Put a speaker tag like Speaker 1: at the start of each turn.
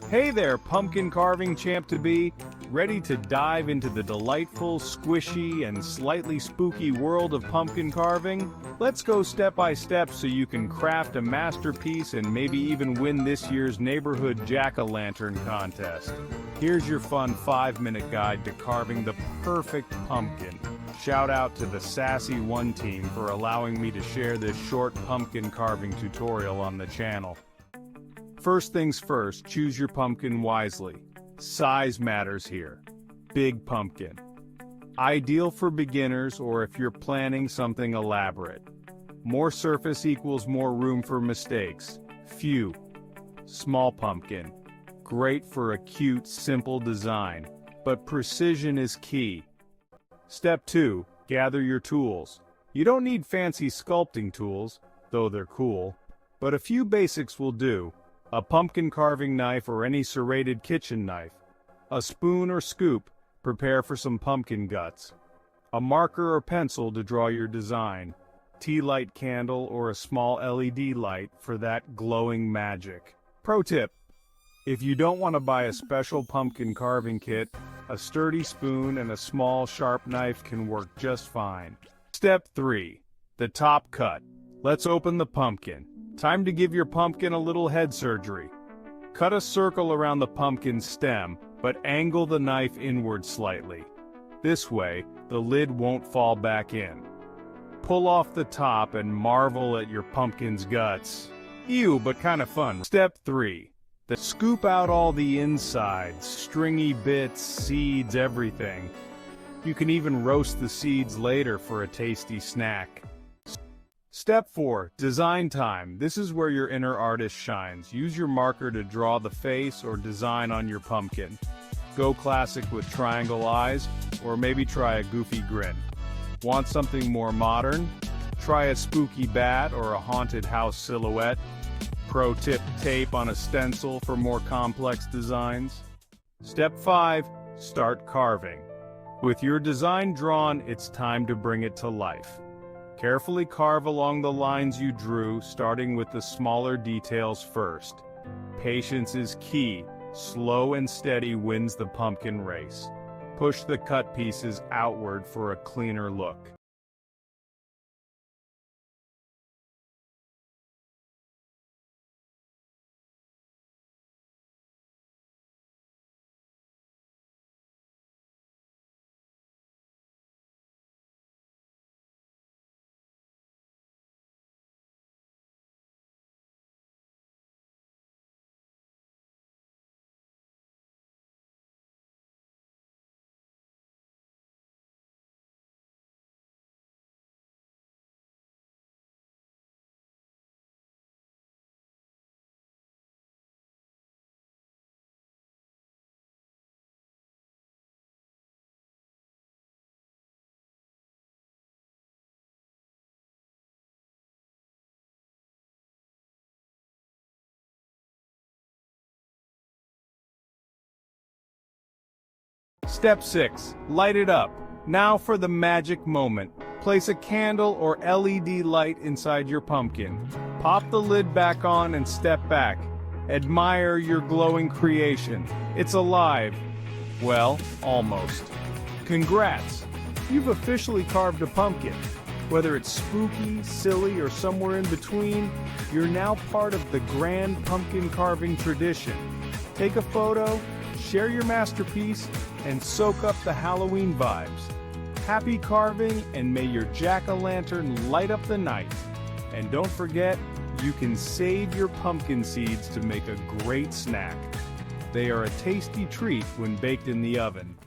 Speaker 1: Hey there, pumpkin carving champ-to-be! Ready to dive into the delightful, squishy, and slightly spooky world of pumpkin carving? Let's go step by step so you can craft a masterpiece and maybe even win this year's neighborhood jack-o'-lantern contest. Here's your fun 5-minute guide to carving the perfect pumpkin. Shout out to the Sassy One team for allowing me to share this short pumpkin carving tutorial on the channel. First things first, choose your pumpkin wisely. Size matters here. Big pumpkin. Ideal for beginners or if you're planning something elaborate. More surface equals more room for mistakes. Few. Small pumpkin. Great for a cute, simple design, but precision is key. Step 2. Gather your tools. You don't need fancy sculpting tools, though they're cool, but a few basics will do. A pumpkin carving knife or any serrated kitchen knife. A spoon or scoop, prepare for some pumpkin guts. A marker or pencil to draw your design. Tea light candle or a small LED light for that glowing magic. Pro tip: if you don't want to buy a special pumpkin carving kit, a sturdy spoon and a small sharp knife can work just fine. Step 3. The top cut. Let's open the pumpkin. Time to give your pumpkin a little head surgery. Cut a circle around the pumpkin stem, but angle the knife inward slightly. This way, the lid won't fall back in. Pull off the top and marvel at your pumpkin's guts. Ew, but kinda fun. Step 3. Scoop out all the insides, stringy bits, seeds, everything. You can even roast the seeds later for a tasty snack. Step 4. Design time. This is where your inner artist shines. Use your marker to draw the face or design on your pumpkin. Go classic with triangle eyes, or maybe try a goofy grin. Want something more modern? Try a spooky bat or a haunted house silhouette. Pro tip: tape on a stencil for more complex designs. Step 5. Start carving. With your design drawn, it's time to bring it to life. Carefully carve along the lines you drew, starting with the smaller details first. Patience is key. Slow and steady wins the pumpkin race. Push the cut pieces outward for a cleaner look. Step 6. Light it up. Now for the magic moment. Place a candle or LED light inside your pumpkin. Pop the lid back on and step back. Admire your glowing creation. It's alive. Well, almost. Congrats! You've officially carved a pumpkin. Whether it's spooky, silly, or somewhere in between, you're now part of the grand pumpkin carving tradition. Take a photo, share your masterpiece, and soak up the Halloween vibes. Happy carving, and may your jack-o'-lantern light up the night. And don't forget, you can save your pumpkin seeds to make a great snack. They are a tasty treat when baked in the oven.